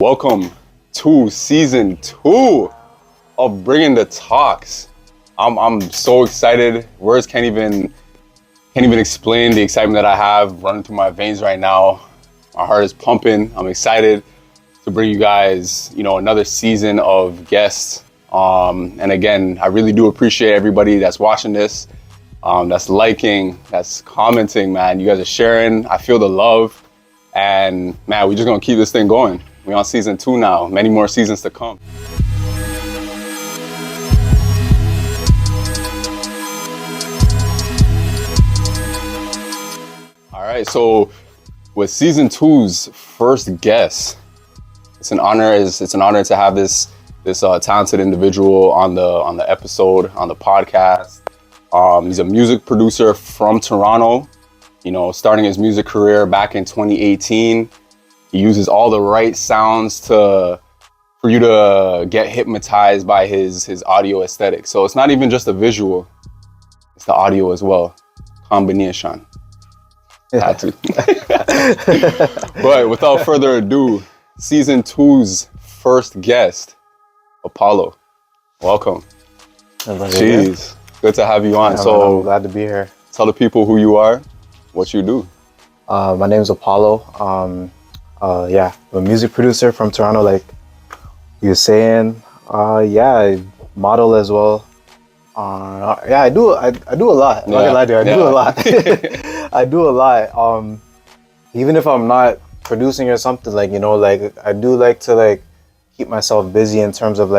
Welcome to season 2 of Bringing the Talks. I'm so excited. Words can't even explain the excitement that I have running through my veins right now. My heart is pumping. I'm excited to bring you guys, another season of guests. And again, I really do appreciate everybody that's watching this, that's liking, that's commenting, man. You guys are sharing. I feel the love. And man, we're just gonna keep this thing going. We're on season 2 now, many more seasons to come. All right, so with season 2's first guest, it's an honor to have this talented individual on the episode, on the podcast. He's a music producer from Toronto, starting his music career back in 2018. He uses all the right sounds for you to get hypnotized by his audio aesthetic. So it's not even just the visual, it's the audio as well. Combination. Had to. But without further ado, season 2's first guest, Apollo. Welcome. Jeez, good to have you on. Yeah, so I'm glad to be here. Tell the people who you are, what you do. My name is Apollo. I'm a music producer from Toronto, like you were saying. I model as well. I do a lot. I'm not gonna lie to you, I do a lot. I do a lot. Even if I'm not producing or something, I do like to keep myself busy in terms of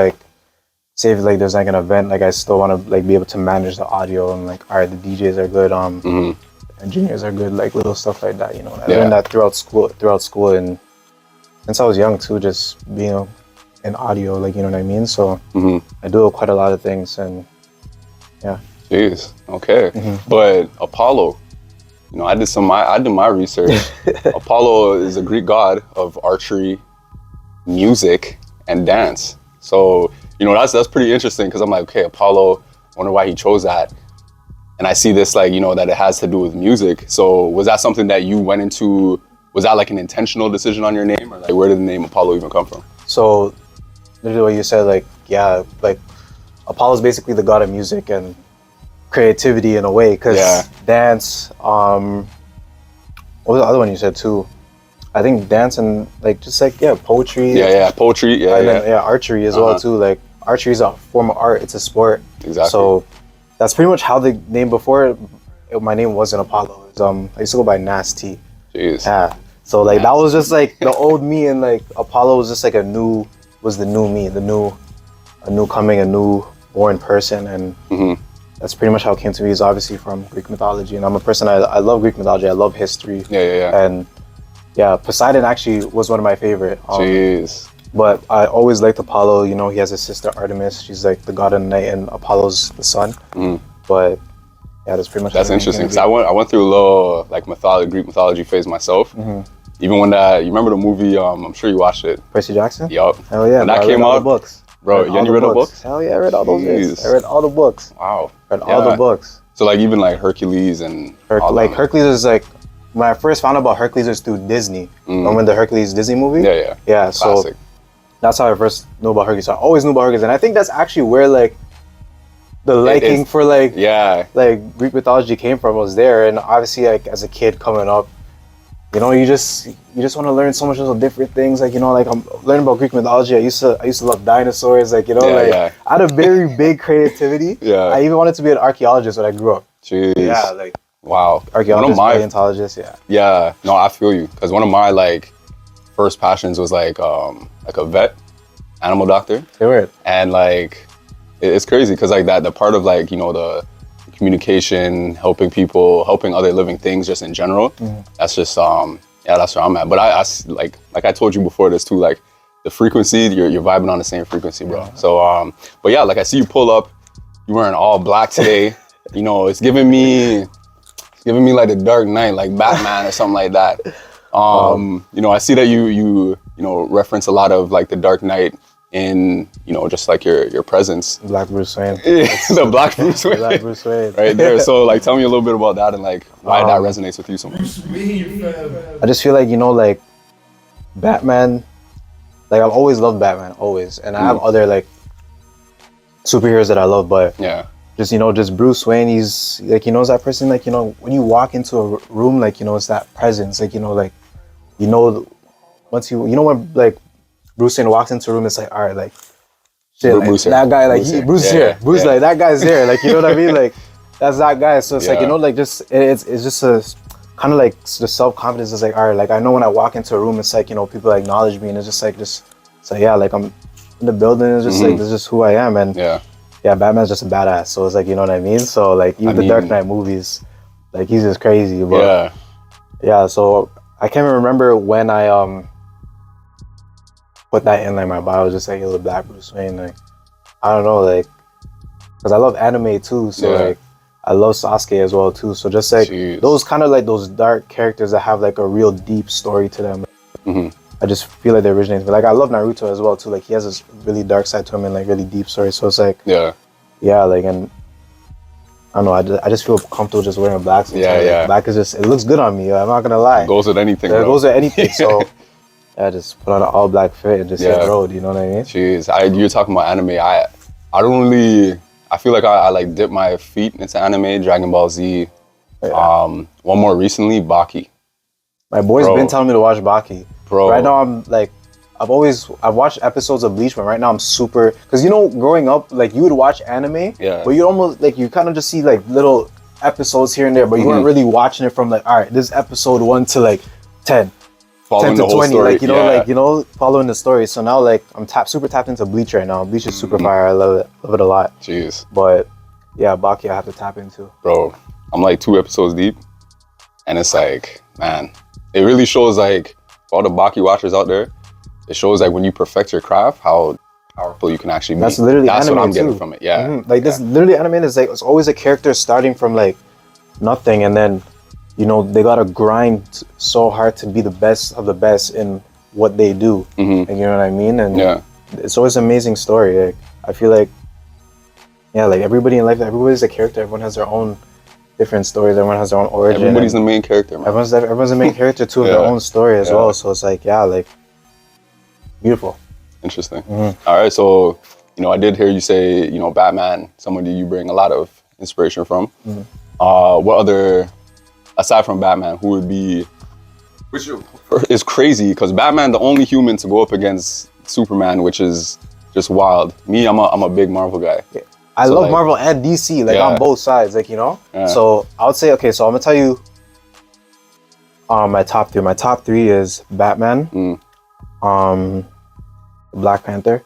say if there's an event, I still want to be able to manage the audio and all right, the DJs are good, engineers are good, little stuff like that. I learned that throughout school, and since I was young too, just being in audio, you know what I mean. So I do quite a lot of things, and yeah. Jeez. Okay. But Apollo, I did my research. Apollo is a Greek god of archery, music, and dance. So that's pretty interesting, because I'm like, okay, Apollo, I wonder why he chose that. And I see this that it has to do with music. So was that something that you went into? Was that an intentional decision on your name, or where did the name Apollo even come from? So literally what you said, Apollo's basically the god of music and creativity in a way, because dance, what was the other one you said too? I think dance and poetry. Poetry. And then archery as well too. Archery is a form of art. It's a sport. Exactly. So that's pretty much how the name before. My name wasn't Apollo. It was, I used to go by Szn2. Jeez. Yeah. So that was just the old me, and Apollo was just the new me, a new coming, a new born person, and that's pretty much how it came to me. Is obviously from Greek mythology, and I'm a person, I love Greek mythology. I love history. And Poseidon actually was one of my favorite. Jeez. But I always liked Apollo. He has a sister Artemis. She's the god of the night, and Apollo's the sun. But that's pretty much. That's interesting, because I went through a little Greek mythology phase myself. Even when you remember the movie? I'm sure you watched it. Percy Jackson. Yup. Hell yeah! When that came out, books. Bro, you read the books? Hell yeah, I read all those books. I read all the books. Wow. Read all the books. So even Hercules and Hercules is when I first found out about Hercules was through Disney. Remember the Hercules Disney movie? Yeah. Yeah. Classic. So that's how I first knew about Hercules. So I always knew about Hercules, and I think that's actually where the liking for Greek mythology came from, was there. And obviously as a kid coming up, you just want to learn so much of different things. I'm learning about Greek mythology. I used to love dinosaurs. I had a very big creativity. I even wanted to be an archaeologist when I grew up. Jeez. Yeah, wow. Archaeologist, paleontologist. Yeah. No, I feel you, because one of my first passions was a vet, animal doctor. And it's crazy, because the part of the communication, helping people, helping other living things just in general, that's just that's where I'm at. But I I told you before this too, the frequency, you're vibing on the same frequency, bro. So but I see you pull up, you're wearing all black today. It's giving me the Dark Knight, Batman or something like that. I see that you reference a lot of the Dark Knight in, just your presence. Black Bruce Wayne. The Black Bruce Wayne. Black Bruce Wayne. Right there. So tell me a little bit about that, and why that resonates with you so much. I just feel Batman like I've always loved Batman, always, and I have other like superheroes that I love, but Yeah. just just Bruce Wayne, he's like is that person, like when you walk into a room, like it's that presence, like like once when like Bruce Wayne walks into a room, it's like, all right, like shit, like, Bruce that guy, like Bruce here, Bruce, yeah. like that guy's there, like what I mean, like that's that guy. So it's like like just it's just a kind of like the self-confidence is like, all right, like I know when I walk into a room, it's like people acknowledge me, and it's just like it's like, yeah, like I'm in the building, it's just like this is just who I am. And yeah, Batman's just a badass, so it's like what I mean. So like even the Dark Knight movies, like he's just crazy, but yeah, so I can't even remember when I put that in like my bio, just like the Black Bruce Wayne, like I don't know, like because I love anime too, so like I love Sasuke as well too, so just like those kind of like those dark characters that have like a real deep story to them. I just feel like they originate. Like I love Naruto as well too, like he has this really dark side to him and like really deep story, so it's like like, and I don't know, I just feel comfortable just wearing black sometimes. Like, black is just, it looks good on me, I'm not gonna lie. It goes with anything, It goes with anything, so I just put on an all black fit and just hit the road, you know what I mean? Jeez, you're talking about anime. I don't really, I feel like I like dip my feet into anime, Dragon Ball Z. One more recently, Baki. My boy's been telling me to watch Baki. Bro. Right now I'm like, I've watched episodes of Bleach, but right now I'm super, because growing up, like you would watch anime, but you almost like, you kind of just see like little episodes here and there, but you weren't really watching it from like, all right, this episode 1 to like 10. Following 10 to the whole 20, story. like, following the story. So now, like, I'm super tapped into Bleach right now. Bleach is super fire. I love it a lot. Jeez. But yeah, Baki I have to tap into. Bro, I'm like 2 episodes deep, and it's like, man, it really shows like all the Baki watchers out there. It shows like when you perfect your craft, how powerful you can actually be. That's literally anime what I'm too. getting from it. Yeah. Like this, literally anime is like, it's always a character starting from like nothing, and then they gotta grind so hard to be the best of the best in what they do. And you know what I mean? And it's always an amazing story. Like, I feel like, like everybody in life, everybody's a character. Everyone has their own different stories. Everyone has their own origin. Everybody's the main character, man. Everyone's the main character too of their own story as well. So it's like, like, beautiful. Interesting. All right, so I did hear you say, Batman, somebody you bring a lot of inspiration from. What other, aside from Batman, who would be, which is crazy because Batman the only human to go up against Superman, which is just wild. Me, I'm a big Marvel guy. I love like, Marvel and DC, like on both sides, like So I would say, okay, so I'm gonna tell you my top 3. My top 3 is Batman, Black Panther,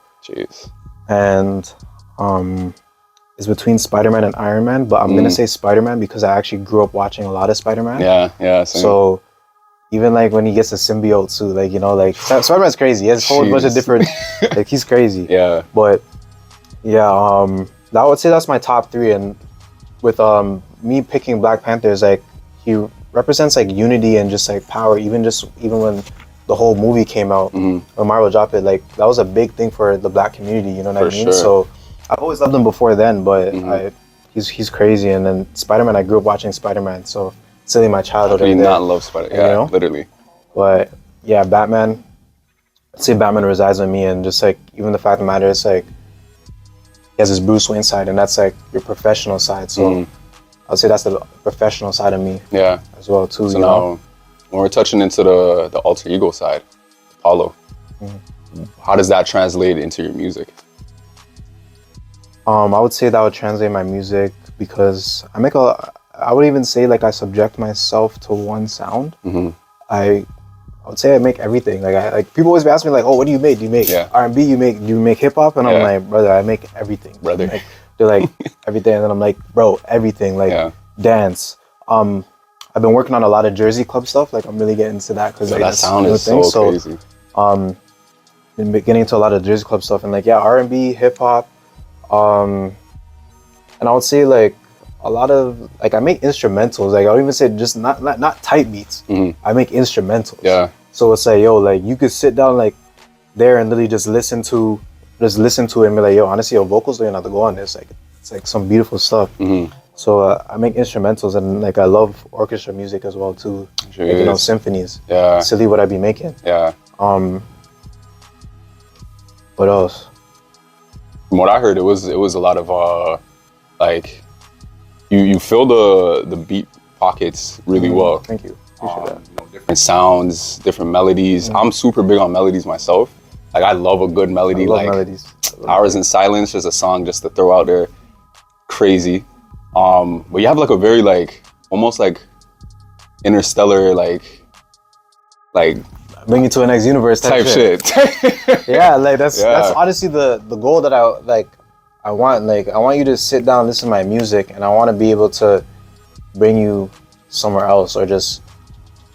and it's between Spider-Man and Iron Man, but I'm gonna say Spider-Man because I actually grew up watching a lot of Spider-Man. Same. So even like when he gets a symbiote suit, like like Spider-Man's crazy. He has a whole bunch of different, like he's crazy. But I would say that's my top 3. And with me picking Black Panther is like he represents like unity and just like power. Even when the whole movie came out, when Marvel dropped it, like that was a big thing for the Black community. You know what I mean? So I've always loved him before then, but he's crazy. And then Spider-Man, I grew up watching Spider-Man, so it's really my childhood. I do not love Spider-Man. Literally. But yeah, Batman. I'd say Batman resides on me, and just like even the fact of the matter is like he has his Bruce Wayne side, and that's like your professional side. So I'd say that's the professional side of me. As well too. So now, when we're touching into the alter ego side, Apollo, how does that translate into your music? I would say that would translate my music because I would even say like I subject myself to one sound. I would say I make everything. Like people always ask me like, oh, what do you make? Do you make R&B? Do you make hip hop? And I'm like, brother, I make everything. Brother. Like, they're like everything, and then I'm like, bro, everything. Like dance. I've been working on a lot of Jersey club stuff. Like I'm really getting into that because that sound is so crazy. Been getting into a lot of Jersey club stuff and like R&B, hip hop. And I would say like a lot of like I make instrumentals. Like I don't even say just not type beats. I make instrumentals. So it's like like you could sit down like there and literally just listen to it and be like, yo, honestly, your vocals don't even have to go on this. Like it's like some beautiful stuff. So I make instrumentals and like I love orchestra music as well too. Like, symphonies. Silly what I be making. What else? From what I heard, it was a lot of like you fill the beat pockets really well. Thank you. Appreciate that. You know, different sounds, different melodies. I'm super big on melodies myself. Like I love a good melody. I love like melodies. Hours in Silence, just a song just to throw out there. Crazy. But you have like a very like almost like interstellar like Bring you to a next universe type shit. Yeah, like that's honestly the goal that I want. Like I want you to sit down, listen to my music, and I want to be able to bring you somewhere else, or just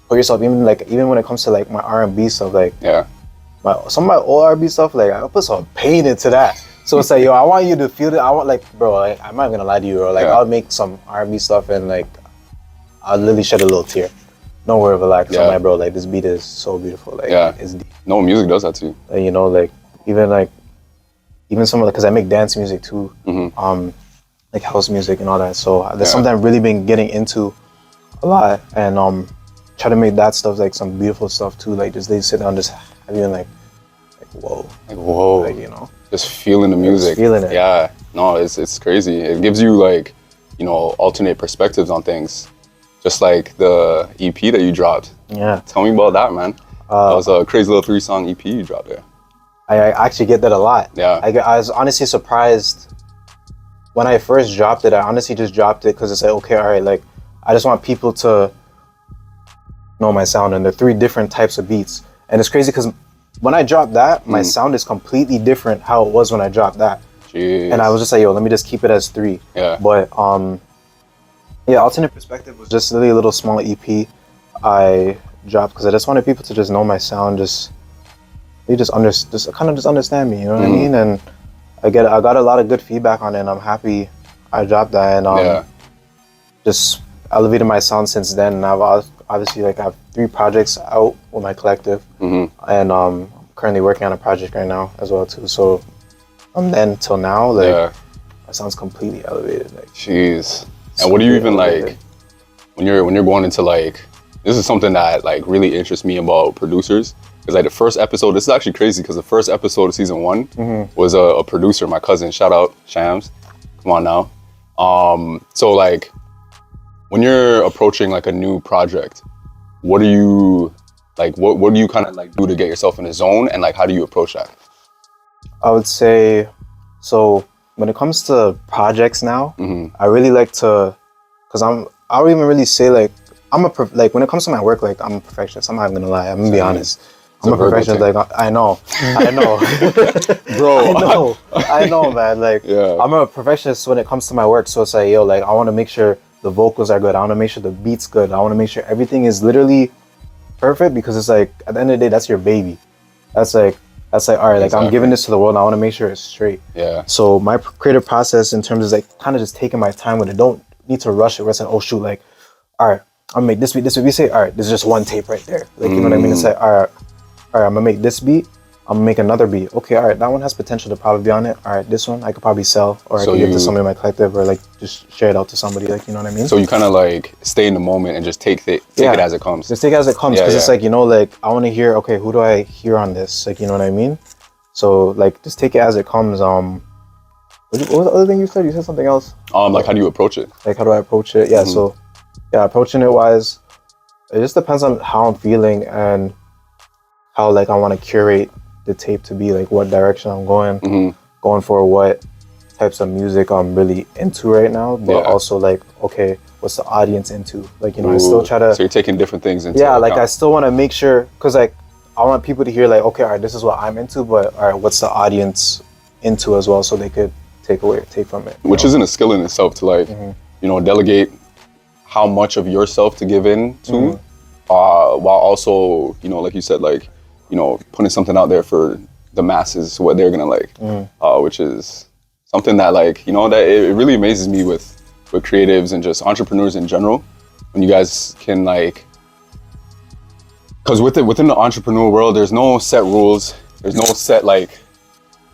put yourself even when it comes to like my R&B stuff, like some of my old R&B stuff, like I put some pain into that. So it's like, yo, I want you to feel it. I want like, bro, like, I'm not gonna lie to you, bro. Like I'll make some R&B stuff and like I'll literally shed a little tear. No word of a lie. So I'm like, bro, like this beat is so beautiful. Like it's deep. No, music does that too. You know, like even some of the, because I make dance music too, like house music and all that. So there's something I've really been getting into a lot, and try to make that stuff like some beautiful stuff too. Like just they sit down, just have you like whoa, like you know, just feeling the music, feeling it. Yeah, no, it's crazy. It gives you like, you know, alternate perspectives on things. Just like the EP that you dropped. Yeah. Tell me about that, man. That was a crazy little 3-song EP you dropped there. I actually get that a lot. Yeah. I was honestly surprised when I first dropped it. I honestly just dropped it because it's like, okay, all right, like I just want people to know my sound, and the 3 different types of beats. And it's crazy because when I dropped that, my sound is completely different how it was when I dropped that. Jeez. And I was just like, yo, let me just keep it as 3. Yeah. But yeah, Alternate Perspective was just really a little small EP I dropped because I just wanted people to just know my sound, just understand me, you know what I mean? And I got a lot of good feedback on it, and I'm happy I dropped that, and just elevated my sound since then. And I've obviously like I have 3 projects out with my collective, and currently working on a project right now as well too. So from then till now, like my sound's completely elevated. Like, jeez. And what do you even like when you're going into like, this is something that like really interests me about producers, because like the first episode, this is actually crazy because the first episode of season 1 was a producer, my cousin, shout out Shams, come on now. So like when you're approaching like a new project, what do you like, what do you kind of like do to get yourself in the zone, and like how do you approach that? I would say, so when it comes to projects now, I really like to, because I don't even really say like, like when it comes to my work, like I'm a perfectionist. I'm not even gonna lie, I'm gonna be honest. I'm a perfectionist, like I know. Bro. I know, man. Like I'm a perfectionist when it comes to my work. So it's like, yo, like I wanna make sure the vocals are good. I wanna make sure the beat's good. I wanna make sure everything is literally perfect, because it's like, at the end of the day, that's your baby. That's like, all right, like I'm giving this to the world, and I want to make sure it's straight. Yeah. So my creative process in terms of like kind of just taking my time with it. Don't need to rush it. Where it's like, oh shoot, like, all right, I'm gonna make this beat. We say, all right, this is just one tape right there. Like, you know what I mean? It's like, all right, I'm gonna make this beat. I'm gonna make another beat. Okay, all right, that one has potential to probably be on it. All right, this one I could probably sell, or I could give to somebody in my collective, or like just share it out to somebody. Like, you know what I mean? So you kind of like stay in the moment and just take it as it comes. Just take it as it comes, because it's like, you know, like I want to hear, okay, who do I hear on this? Like, you know what I mean? So like just take it as it comes. What was the other thing you said? You said something else. Like how do you approach it? Like how do I approach it? Yeah. So yeah, approaching it wise, it just depends on how I'm feeling and how like I want to curate the tape to be, like what direction I'm going for, what types of music I'm really into right now, but also like, okay, what's the audience into? Like, you know, I still try to. So you're taking different things into. Yeah, like I still want to make sure, because like I want people to hear like, okay, all right, this is what I'm into, but all right, what's the audience into as well, so they could take from it. Which isn't a skill in itself to like, you know, delegate how much of yourself to give in to, while also, you know, like you said, like, you know, putting something out there for the masses, what they're gonna like, which is something that like, you know, that it really amazes me with creatives and just entrepreneurs in general, when you guys can like, because within the entrepreneur world, there's no set rules, there's no set like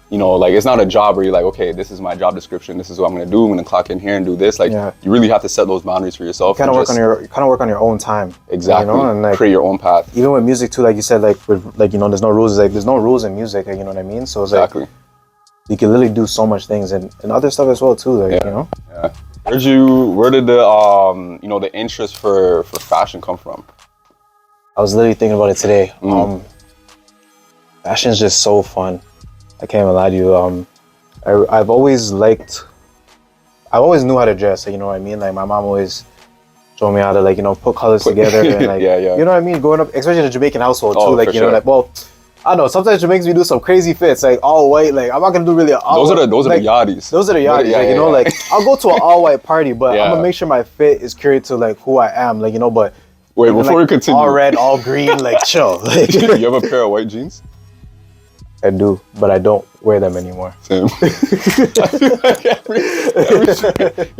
you know, like it's not a job where you're like, okay, this is my job description. This is what I'm going to do. I'm going to clock in here and do this. Like you really have to set those boundaries for yourself. You kind of work on your own time. Exactly. You know? And like, create your own path. Even with music too, like you said, like with like, you know, there's no rules. Like there's no rules in music. Like, you know what I mean? So it's like you can literally do so much things and other stuff as well too. Like you know. Yeah. Where did the you know, the interest for fashion come from? I was literally thinking about it today. Fashion is just so fun. I can't even lie to you. I've always knew how to dress. Like, you know what I mean? Like my mom always showed me how to, like, you know, put colors together and like, you know what I mean? Growing up, especially in a Jamaican household too. Like, you know, like, well, I don't know. Sometimes Jamaicans we do some crazy fits, like all white. Like I'm not gonna do really all. Those are the yachties. Those are the yachties. Like, you know, like I'll go to an all white party, but I'm gonna make sure my fit is curated to like who I am. Like, you know, but wait, before we continue, all red, all green, like chill. Like, you have a pair of white jeans? I do, but I don't wear them anymore. Same. You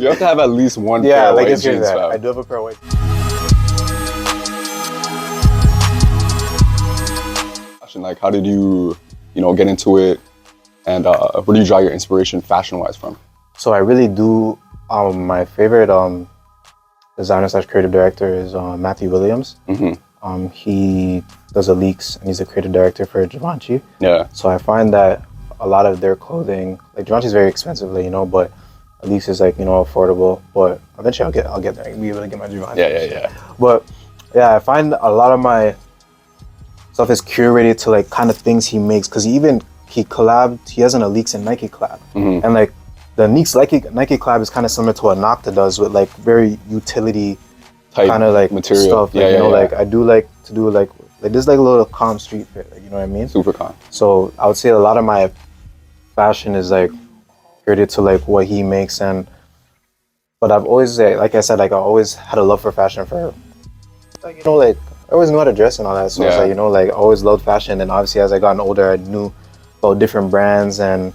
have to have at least one pair of white jeans. I do have a pair of white jeans. Like, how did you know, get into it, and where do you draw your inspiration fashion-wise from? So I really do. My favorite designer / creative director is Matthew Williams. He does Leaks, and he's the creative director for Givenchy. Yeah. So I find that a lot of their clothing, like Givenchy is very expensive, like, you know, but Leaks is like, you know, affordable. But eventually I'll get there. I'll be able to get my Givenchy. Yeah. But yeah, I find a lot of my stuff is curated to like kind of things he makes, because he has an Leaks and Nike collab, and like the Nike collab is kind of similar to what Nocta does, with like very utility type kind of like material stuff. Like, you know, like I do like to do like this like a little calm street fit. Like, you know what I mean? Super calm. So I would say a lot of my fashion is like curated to like what he makes, but I've always like I said, like I always had a love for fashion for, like, you know, like I always knew how to dress and all that. So it's like, you know, like I always loved fashion. And obviously as I gotten older, I knew about different brands and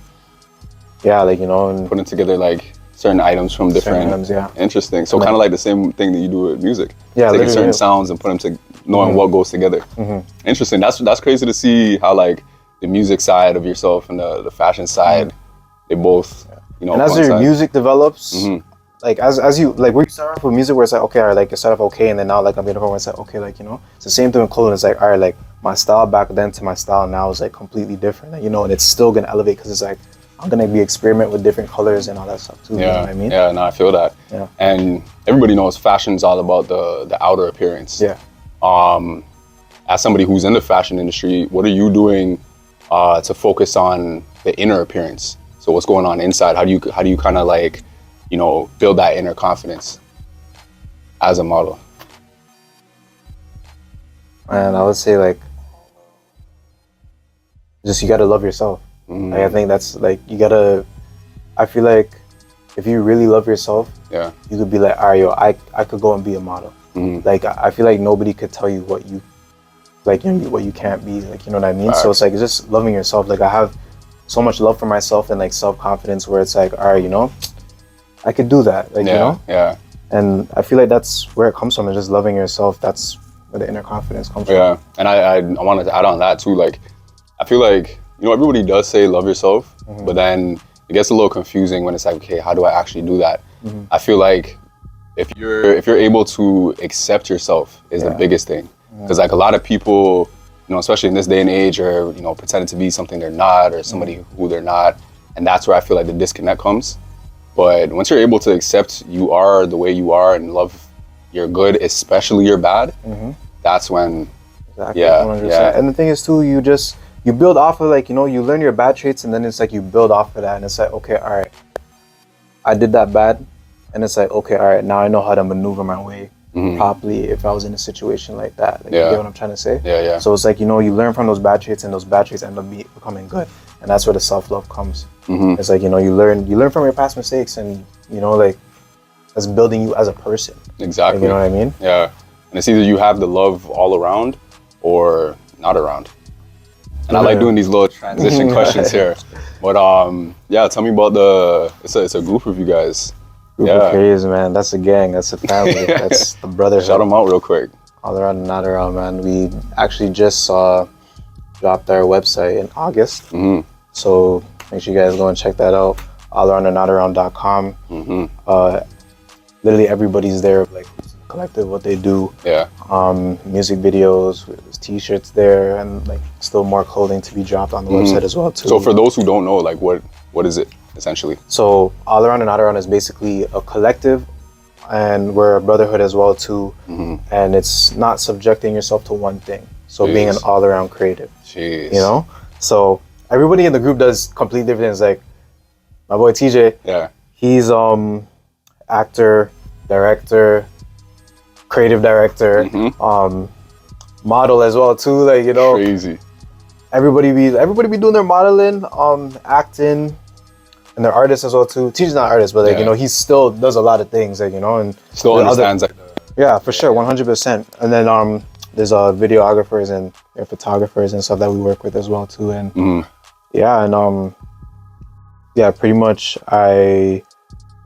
like, you know, and putting together like certain items from different items, interesting. So kind of like the same thing that you do with music. Yeah, taking certain sounds and put them to knowing what goes together. Interesting. That's crazy to see how like the music side of yourself and the fashion side, they both, you know. And as your music develops, like as you like, where you start off with music where it's like, okay, all right, like you start off okay, and then now like I'm getting to the point where it's like, okay, like, you know, it's the same thing with clothing. It's like, all right, like my style back then to my style now is like completely different, like, you know, and it's still gonna elevate because it's like I'm gonna be experiment with different colors and all that stuff too. You know what I mean? Yeah, no, I feel that. Yeah. And everybody knows fashion's all about the outer appearance. Yeah. As somebody who's in the fashion industry, what are you doing to focus on the inner appearance? So what's going on inside? How do you kind of like, you know, build that inner confidence as a model? And I would say like, just you gotta love yourself. Like, I think that's like, I feel like if you really love yourself, you could be like, all right, yo, I could go and be a model. Like, I feel like nobody could tell you what you, like, you know, what you can't be, like, you know what I mean? Right. So it's like, it's just loving yourself. Like, I have so much love for myself and like self-confidence where it's like, all right, you know, I could do that, like, you know? Yeah. And I feel like that's where it comes from, is just loving yourself. That's where the inner confidence comes from. Yeah, and I wanted to add on that too. Like, I feel like, you know, everybody does say love yourself, but then it gets a little confusing when it's like, okay, how do I actually do that? I feel like if you're able to accept yourself is the biggest thing. Because like a lot of people, you know, especially in this day and age, are, you know, pretending to be something they're not, or somebody who they're not, and that's where I feel like the disconnect comes. But once you're able to accept you are the way you are and love your good, especially your bad, that's when, exactly, 100%. And the thing is too, you build off of, like, you know, you learn your bad traits, and then it's like you build off of that, and it's like, okay, all right, I did that bad, and it's like, okay, all right, now I know how to maneuver my way properly if I was in a situation like that. Like, you get what I'm trying to say? Yeah. So it's like, you know, you learn from those bad traits, and those bad traits end up becoming good, and that's where the self-love comes. It's like, you know, you learn from your past mistakes, and, you know, like, that's building you as a person. Exactly. Like, you know what I mean? Yeah. And it's either you have the love all around or not around. And I like doing these little transition questions here. But yeah, tell me about it's a group of you guys. Group of creators, man. That's a gang. That's a family. That's the brotherhood. Shout them out real quick. All around and not around, man. We actually just dropped our website in August. So Make sure you guys go and check that out. allaroundandotaround.com. Literally everybody's there, like collective, what they do. Yeah. Music videos, there's t-shirts there, and like still more clothing to be dropped on the website as well too. So for those who don't know, like what is it essentially? So All Around and Not Around is basically a collective, and we're a brotherhood as well too. And it's not subjecting yourself to one thing. So being an all around creative. Jeez. You know? So everybody in the group does completely different things. Like my boy TJ, he's actor, director, creative director, model as well too. Like, you know, crazy. Everybody be doing their modeling, acting, and they're artists as well too. TJ's not an artist, but like, you know, he still does a lot of things, like, you know, and still understands like for sure, 100%. And then there's videographers and photographers and stuff that we work with as well too. And pretty much I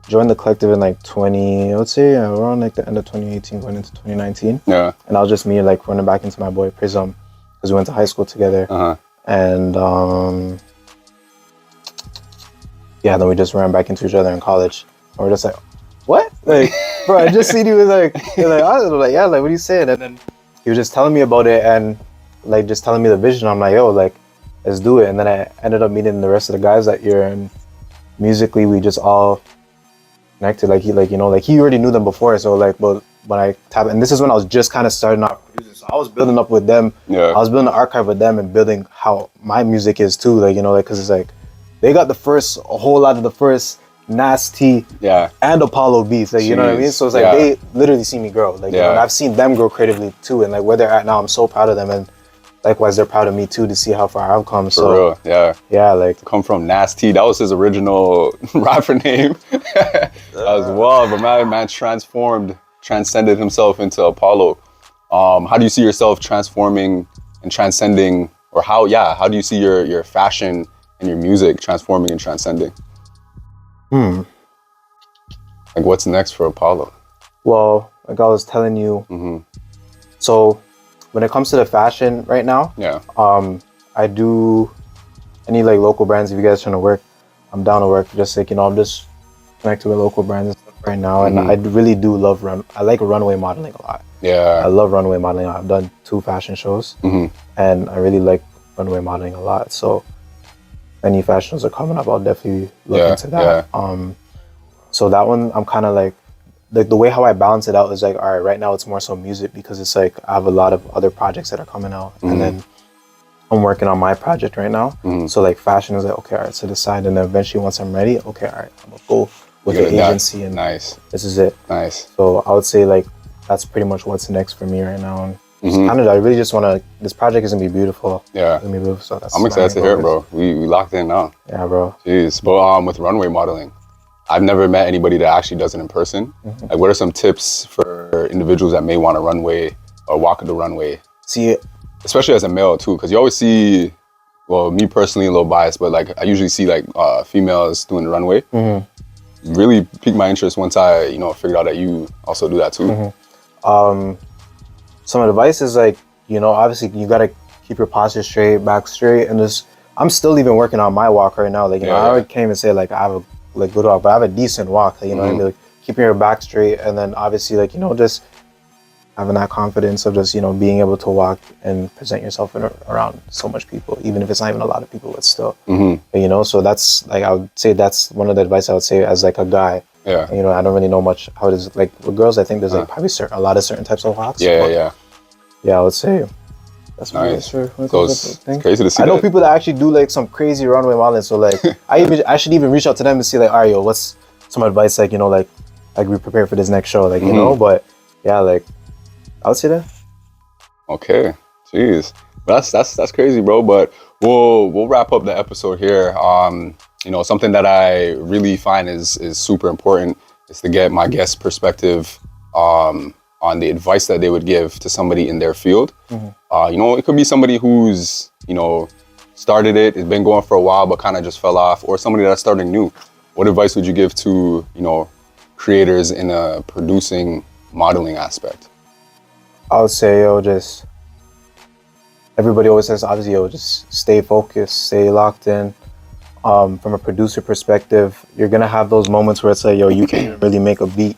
joined the collective in like around like the end of 2018 going into 2019. Yeah. And I was just me like running back into my boy Prism because we went to high school together. And then we just ran back into each other in college. And we're just like, what? Like, bro, I just seen you was like, I was like, yeah, like, what are you saying? And then he was just telling me about it and like just telling me the vision. I'm like, yo, like, let's do it. And then I ended up meeting the rest of the guys that year, and musically we just all connected. Like he already knew them before. So like, but when I tap, and this is when I was just kind of starting out producing. So I was building up with them. Yeah. I was building an archive with them and building how my music is too. Like, you know, like, cause it's like, they got a whole lot of the first Nasty and Apollo beats, like, you know what I mean? So it's like they literally see me grow, like, you know, and I've seen them grow creatively too, and like where they're at now, I'm so proud of them, and likewise they're proud of me too to see how far I've come. For real, like to come from Nasty, that was his original rapper name. That was wild, but man transcended himself into Apollo. How do you see yourself transforming and transcending, or how do you see your fashion and your music transforming and transcending? Like, what's next for Apollo? Well, like I was telling you, so when it comes to the fashion right now, I need like local brands. If you guys are trying to work, I'm down to work. Just like, you know, I'm just connected with local brands and stuff right now. And I really do love I like runway modeling a lot. Yeah. I love runway modeling. I've done 2 fashion shows and I really like runway modeling a lot. So any fashions are coming up, I'll definitely look into that. So that one, I'm kind of like the way how I balance it out is like, all right, right now it's more so music because it's like I have a lot of other projects that are coming out, and then I'm working on my project right now. So like fashion is like, okay, all right, to the side, and then eventually once I'm ready, okay, all right, I'm gonna go with the agency, and this is it. Nice. So I would say like that's pretty much what's next for me right now. And kind of, I really just want to. This project is gonna be beautiful. Yeah, it's gonna be beautiful. So I'm excited to hear it, bro. We locked in now. Yeah, bro. Jeez, but with runway modeling, I've never met anybody that actually does it in person. Like, what are some tips for individuals that may want to runway or walk the runway? See, especially as a male too, because you always see. Well, me personally, a little biased, but like I usually see like females doing the runway. Really piqued my interest once I, figured out that you also do that too. Some advice is like, obviously you gotta keep your posture straight, back straight, and I'm still even working on my walk right now. Like, I can't even say like I have a good walk, but I have a decent walk. Like, I mean, like keeping your back straight, and then obviously like just having that confidence of just being able to walk and present yourself around so much people, even if it's not even a lot of people, but still. But, so that's like, I would say that's one of the advice I would say as like a guy. Yeah. I don't really know much how it is like with girls. I think there's like probably a lot of certain types of walks. Yeah, I would say that's nice. So it's crazy to see. I know people that actually do like some crazy runway modeling. So like, I should even reach out to them and see like, all right, yo, what's some advice like like we prepare for this next show, like But yeah, like I would say that. Okay, jeez, that's crazy, bro. But we'll wrap up the episode here. Something that I really find is super important is to get my guest perspective on the advice that they would give to somebody in their field. It could be somebody who's started it's been going for a while but kind of just fell off, or somebody that's starting new. What advice would you give to creators in a producing modeling aspect? I would say, everybody always says, obviously, just stay focused, stay locked in. from a producer perspective, you're gonna have those moments where it's like, yo, you can't really make a beat,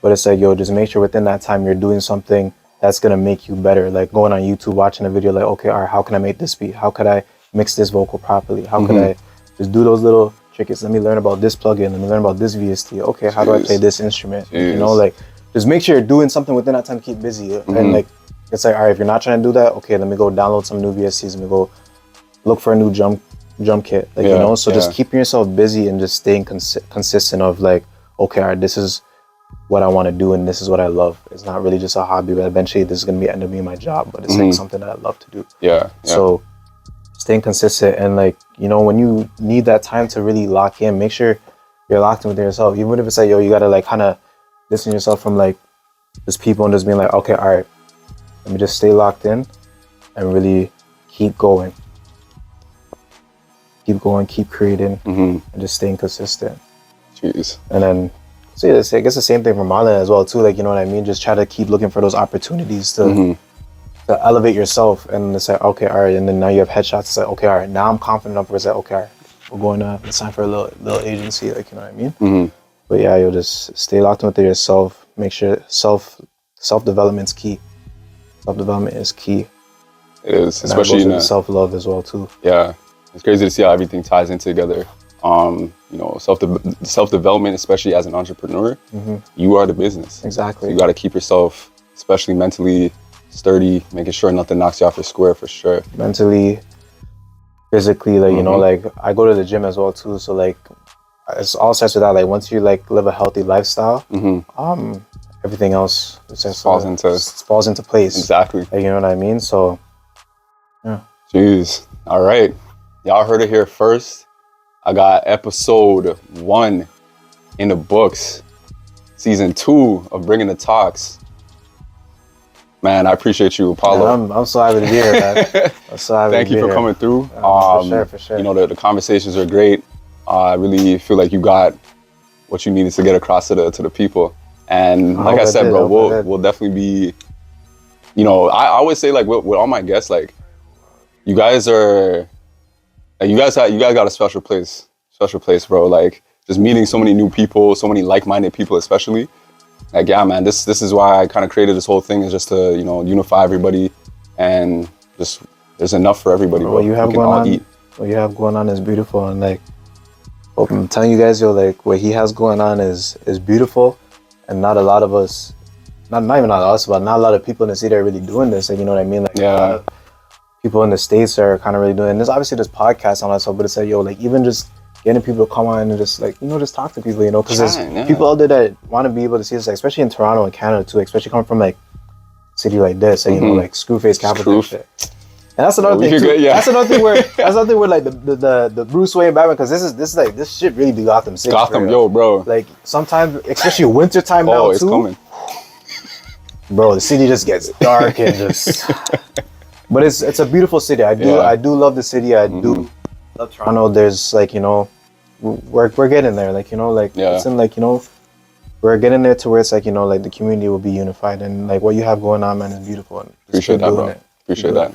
but it's like, yo, just make sure within that time you're doing something that's gonna make you better. Like going on YouTube, watching a video, like, okay, all right, how can I make this beat? How could I mix this vocal properly? How could I just do those little tricks? Let me learn about this plugin. Let me learn about this VST. Okay, how do I play this instrument? You know, like just make sure you're doing something within that time to keep busy. And like, it's like, all right, if you're not trying to do that, okay, let me go download some new VSTs. Let me go look for a new drum kit. Like, you know, so just keeping yourself busy and just staying consistent of like, okay, all right, this is what I want to do and this is what I love. It's not really just a hobby, but eventually this is going to end up being my job, but it's like something that I love to do. So staying consistent and like, you know, when you need that time to really lock in, make sure you're locked in with yourself. Even if it's like, yo, you got to like kind of distance yourself from like just people and just being like, okay, all right, let me just stay locked in and really keep going. Keep going, keep creating, and just staying consistent. Jeez. And then, so yeah, I guess the same thing for Marlon as well too. Like, you know what I mean? Just try to keep looking for those opportunities to elevate yourself. And it's like, okay, all right. And then now you have headshots. It's like, okay, all right. Now I'm confident enough where it's like, okay, all right, we're going to let's sign for a little agency. Like, you know what I mean? But yeah, you'll just stay locked in with yourself. Make sure self development's key. Self development is key. It is, and especially in self love as well too. Yeah. It's crazy to see how everything ties in together. You know, self-development, especially as an entrepreneur, you are the business. Exactly. So you got to keep yourself, especially mentally sturdy, making sure nothing knocks you off your square for sure. Mentally, physically, like, you know, like I go to the gym as well too. So like, it's all starts with that. Like once you like live a healthy lifestyle, everything else just falls into place. Exactly. Like, you know what I mean? So, yeah. Jeez. All right. Y'all heard it here first. I got episode 1 in the books. Season 2 of Bringing the Talks. Man, I appreciate you, Apollo. Man, I'm so happy to be here, man. I'm so happy Thank you for coming through. For sure. You know, the conversations are great. I really feel like you got what you needed to get across to the people. And like I said, bro, we'll definitely be, you know, I always say like with all my guests, like you guys are, like, you guys got a special place, bro. Like just meeting so many new people, so many like-minded people, especially. Like, yeah, man, this is why I kind of created this whole thing, is just to, you know, unify everybody and just there's enough for everybody, bro. What you have going on is beautiful, and like, I'm telling you guys, yo, like what he has going on is beautiful, and not a lot of us, not even not us, but not a lot of people in the city are really doing this. Like, you know what I mean? Like, a lot of people in the States are kind of really doing this. Obviously, there's podcasts on that stuff, but it's like, yo, like even just getting people to come on and just like, you know, just talk to people, you know, because there's people out there that want to be able to see this, like, especially in Toronto and Canada too, especially coming from like a city like this, like, you know, like Screwface capital and shit. And that's another thing too. That's another thing where like the Bruce Wayne Batman, because this shit really be Gotham City. Gotham, yo, bro. Like sometimes, especially winter time now it's too. Coming. Bro, the city just gets dark and just. But it's a beautiful city. I do love the city. I do love Toronto. There's like, you know, we're getting there. Like, you know, like it's in like, you know, we're getting there to where it's like, you know, like the community will be unified, and like what you have going on, man, is beautiful. And appreciate that, bro. Appreciate that.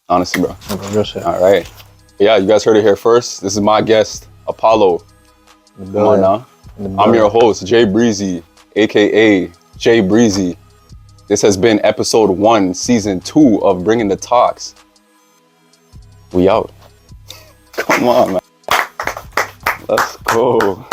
Honestly, bro. Real shit. All right. Yeah, you guys heard it here first. This is my guest, Apollo. Come on now. I'm your host, Jay Breezy, aka Jay Breezy. This has been episode 1, season 2 of Bringing the Talks. We out. Come on, man. Let's go.